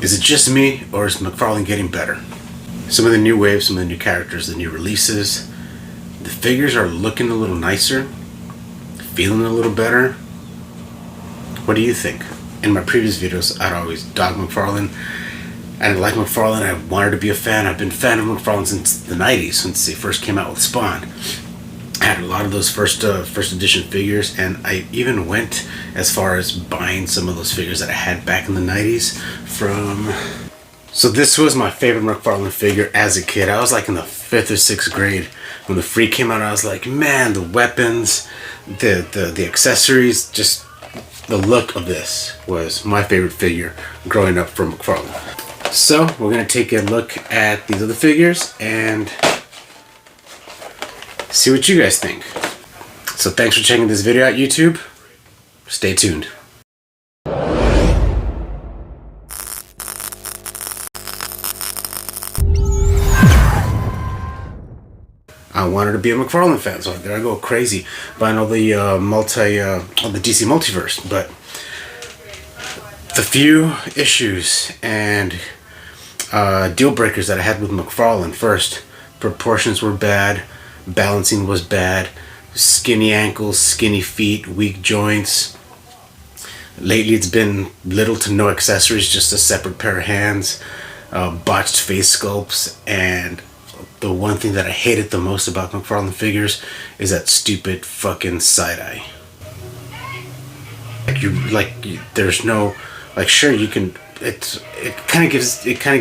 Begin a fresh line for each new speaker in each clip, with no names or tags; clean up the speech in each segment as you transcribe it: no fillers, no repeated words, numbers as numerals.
Is it just me, or is McFarlane getting better? Some of the new waves, some of the new characters, the new releases, the figures are looking a little nicer, feeling a little better. What do you think? In my previous videos, I'd always dog McFarlane. I didn't like McFarlane. I wanted to be a fan. I've been a fan of McFarlane since the 90s, since they first came out with Spawn. I had a lot of those first edition figures, and I even went as far as buying some of those figures that I had back in the 90s from... So this was my favorite McFarlane figure as a kid. I was like in the 5th or 6th grade when the Freak came out. I was like, man, the weapons, the accessories, just the look of this was my favorite figure growing up from McFarlane. So we're going to take a look at these other figures and see what you guys think. So thanks for checking this video out, YouTube. Stay tuned. I wanted to be a McFarlane fan, so there I go crazy buying all the the DC multiverse. But the few issues and deal breakers that I had with McFarlane: first, proportions were bad, balancing was bad, skinny ankles, skinny feet, weak joints. Lately it's been little to no accessories, just a separate pair of hands, botched face sculpts, and the one thing that I hated the most about McFarlane figures is that stupid fucking side-eye. There's no, sure, you can, it kind of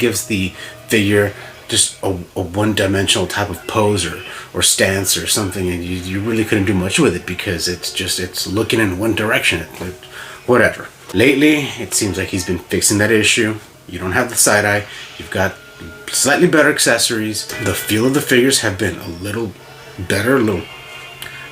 gives the figure just a one-dimensional type of pose or stance or something, and you really couldn't do much with it because it's looking in one direction. Whatever. Lately, it seems like he's been fixing that issue. You don't have the side-eye. You've got slightly better accessories. The feel of the figures have been a little better, a little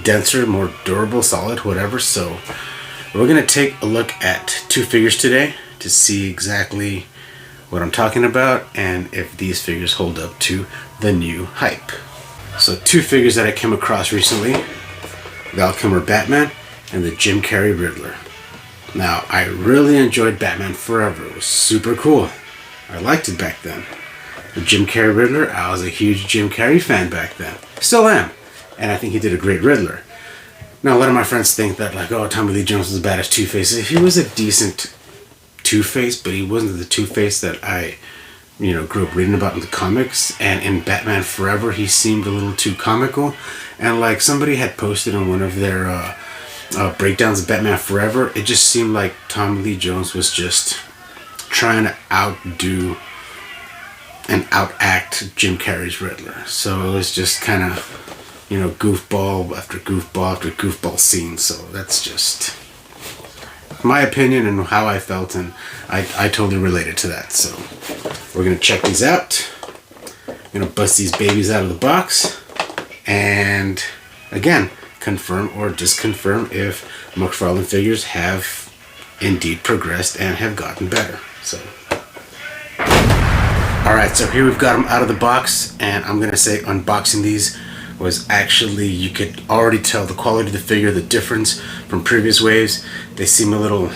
denser, more durable, solid, whatever. So we're going to take a look at two figures today to see exactly what I'm talking about and if these figures hold up to the new hype. So two figures that I came across recently: Val Kilmer Batman and the Jim Carrey Riddler. Now, I really enjoyed Batman Forever. It was super cool. I liked it back then. The Jim Carrey Riddler, I was a huge Jim Carrey fan back then. Still am. And I think he did a great Riddler. Now, a lot of my friends think that, oh, Tommy Lee Jones was a badass Two-Face. He was a decent Two-Face, but he wasn't the Two-Face that I, grew up reading about in the comics. And in Batman Forever, he seemed a little too comical. And somebody had posted on one of their breakdowns of Batman Forever, it just seemed like Tommy Lee Jones was just trying to outdo and outact Jim Carrey's Riddler. So it was just kind of, goofball after goofball after goofball scene. So that's just my opinion and how I felt, and I totally related to that. So we're going to check these out. I'm going to bust these babies out of the box and, again, confirm or disconfirm if McFarlane figures have indeed progressed and have gotten better. So, alright, so here we've got them out of the box, and I'm going to say unboxing these was actually, you could already tell the quality of the figure, the difference from previous waves. They seem a little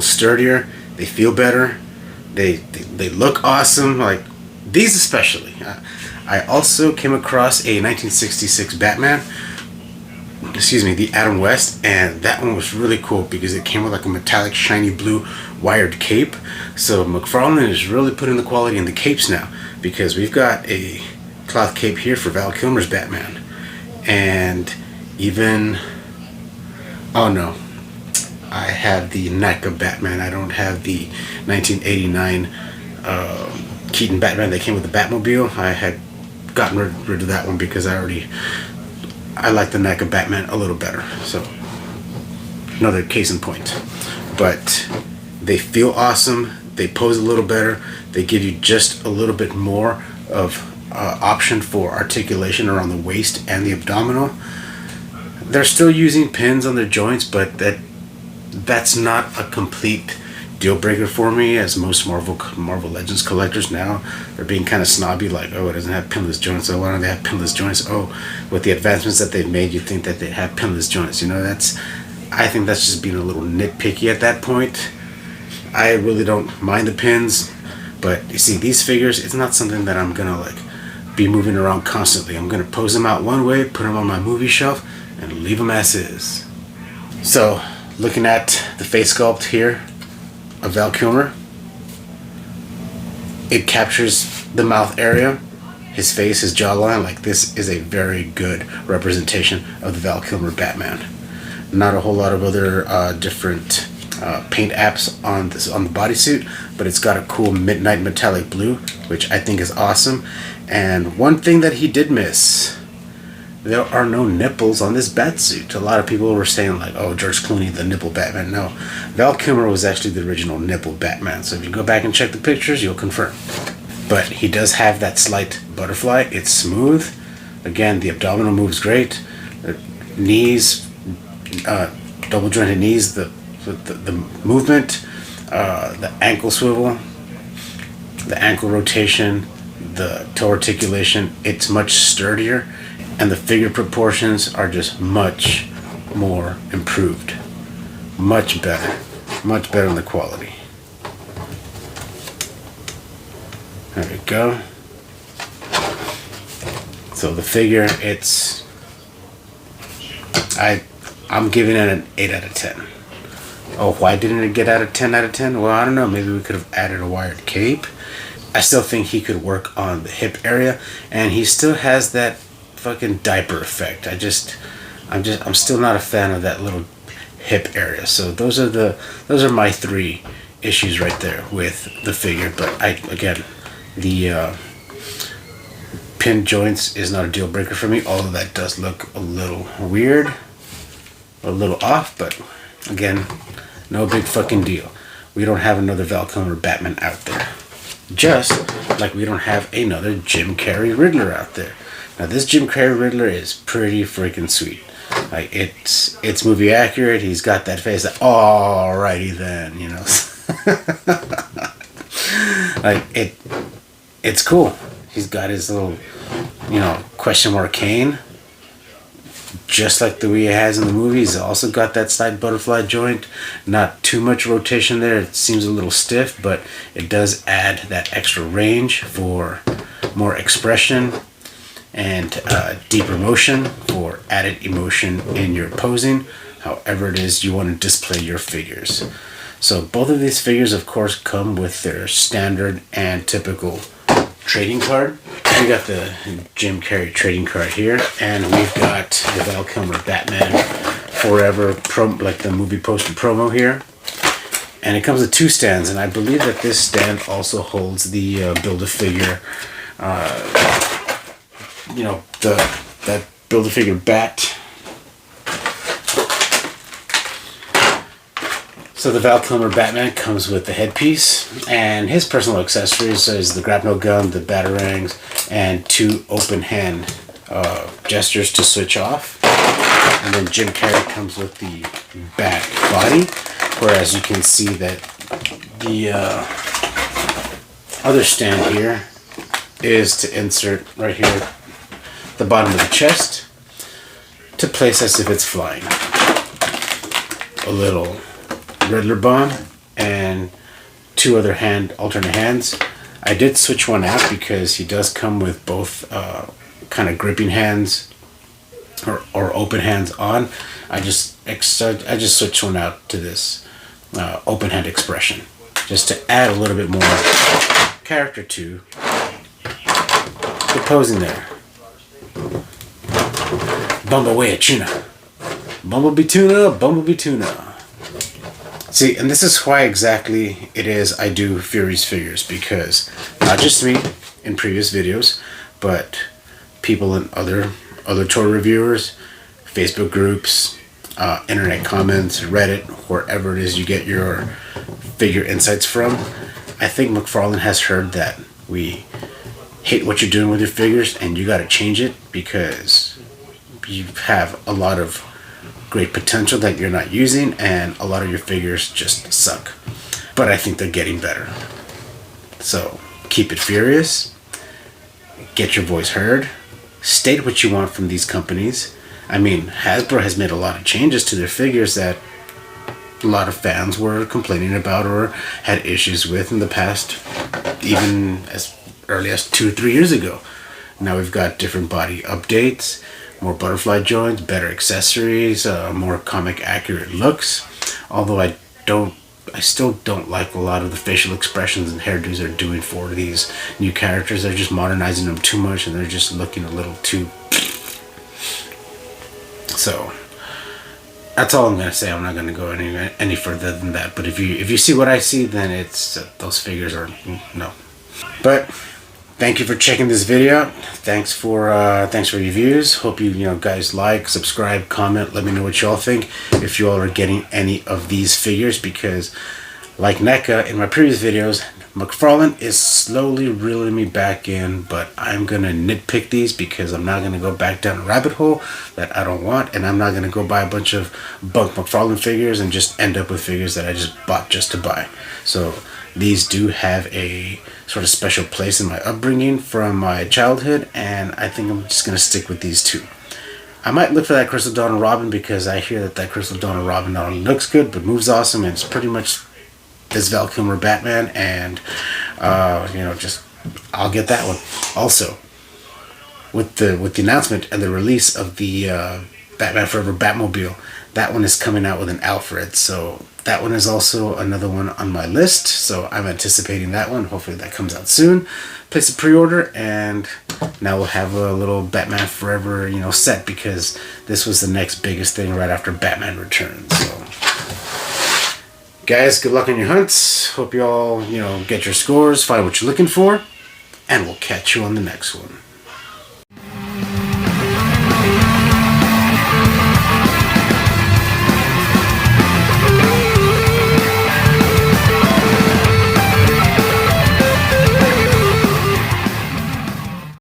sturdier, they feel better, they look awesome, like these especially. I also came across a 1966 Batman, the Adam West, and that one was really cool because it came with a metallic shiny blue wired cape. So McFarlane is really putting the quality in the capes now, because we've got a cloth cape here for Val Kilmer's Batman, and even, oh no, I have the NECA Batman. I don't have the 1989 Keaton Batman that came with the Batmobile. I had gotten rid of that one because I like the NECA Batman a little better. So another case in point. But they feel awesome. They pose a little better. They give you just a little bit more of option for articulation around the waist and the abdominal. They're still using pins on their joints, but that's not a complete deal breaker for me, as most Marvel Legends collectors now, they're being kind of snobby, like, oh, it doesn't have pinless joints, oh, why don't they have pinless joints? Oh, with the advancements that they've made, you'd think that they'd have pinless joints. I think that's just being a little nitpicky at that point. I really don't mind the pins, but you see, these figures, it's not something that I'm gonna like be moving around constantly. I'm gonna pose them out one way, put them on my movie shelf, and leave them as is. So, looking at the face sculpt here of Val Kilmer, it captures the mouth area, his face, his jawline. Like, this is a very good representation of the Val Kilmer Batman. Not a whole lot of other different paint apps on the bodysuit, but it's got a cool midnight metallic blue, which I think is awesome. And one thing that he did miss, there are no nipples on this batsuit. A lot of people were saying like, oh, George Clooney, the nipple Batman. No, Val Kilmer was actually the original nipple Batman. So if you go back and check the pictures, you'll confirm. But he does have that slight butterfly. It's smooth. Again, the abdominal moves great. The knees, double jointed knees, the movement, the ankle swivel, the ankle rotation, the toe articulation, it's much sturdier, and the figure proportions are just much more improved. Much better in the quality. There we go. So the figure, I'm giving it an 8 out of 10. Oh, why didn't it get out of 10 out of 10? Well, I don't know. Maybe we could have added a wired cape. I still think he could work on the hip area, and he still has that fucking diaper effect. I'm still not a fan of that little hip area. So those are my 3 issues right there with the figure. But again, the pin joints is not a deal breaker for me, although that does look a little weird, a little off, but again, no big fucking deal. We don't have another Val Kilmer Batman out there. Just like we don't have another Jim Carrey Riddler out there. Now this Jim Carrey Riddler is pretty freaking sweet. Like, it's movie accurate. He's got that face that, alrighty then, you know. Like, it's cool. He's got his little, question mark cane. Just like the way he has in the movie. He's also got that slight butterfly joint. Not too much rotation there. It seems a little stiff, but it does add that extra range for more expression and deeper motion for added emotion in your posing, however it is you want to display your figures. So both of these figures, of course, come with their standard and typical trading card. We got the Jim Carrey trading card here, and we've got the Val Kilmer Batman Forever like the movie poster promo here. And it comes with 2 stands, and I believe that this stand also holds the Build-A-Figure, that Build-A-Figure bat. So the Val Kilmer Batman comes with the headpiece, and his personal accessories is the grapnel gun, the batarangs, and 2 open hand gestures to switch off. And then Jim Carrey comes with the bat body, whereas you can see that the other stand here is to insert right here the bottom of the chest to place as if it's flying. A little Riddler bomb and 2 other alternate hands. I did switch one out because he does come with both kind of gripping hands or open hands on. I just switched one out to this open hand expression, just to add a little bit more character to the posing there. Bumblebee tuna. Bumblebee tuna. See, and this is why exactly it is I do Fury's figures, because not just me in previous videos, but people in other toy reviewers, Facebook groups, internet comments, Reddit, wherever it is you get your figure insights from. I think McFarlane has heard that we hate what you're doing with your figures and you got to change it because you have a lot of great potential that you're not using, and a lot of your figures just suck. But I think they're getting better. So keep it furious, get your voice heard, state what you want from these companies. I mean, Hasbro has made a lot of changes to their figures that, a lot of fans were complaining about or had issues with in the past, even as early as 2 or 3 years ago. Now we've got different body updates, more butterfly joints, better accessories, more comic accurate looks. Although I still don't like a lot of the facial expressions and hairdos they're doing for these new characters. They're just modernizing them too much, and they're just looking a little too. So that's all I'm gonna say. I'm not gonna go any further than that. But if you see what I see, then it's those figures are no. But thank you for checking this video out. Thanks for your views. Hope you guys like, subscribe, comment. Let me know what y'all think. If you all are getting any of these figures, because like NECA in my previous videos, McFarlane is slowly reeling me back in, but I'm gonna nitpick these because I'm not gonna go back down a rabbit hole that I don't want, and I'm not gonna go buy a bunch of bunk McFarlane figures and just end up with figures that I just bought just to buy. So these do have a sort of special place in my upbringing from my childhood, and I think I'm just gonna stick with these two. I might look for that Crystal Dawn and Robin, because I hear that Crystal Dawn and Robin not only looks good but moves awesome, and it's pretty much this Val Kilmer Batman, and just I'll get that one. Also, with the announcement and the release of the Batman Forever Batmobile, that one is coming out with an Alfred, so that one is also another one on my list. So I'm anticipating that one. Hopefully that comes out soon. Place a pre-order, and now we'll have a little Batman Forever set, because this was the next biggest thing right after Batman Returns. So guys, good luck on your hunts. Hope you all, get your scores, find what you're looking for, and we'll catch you on the next one.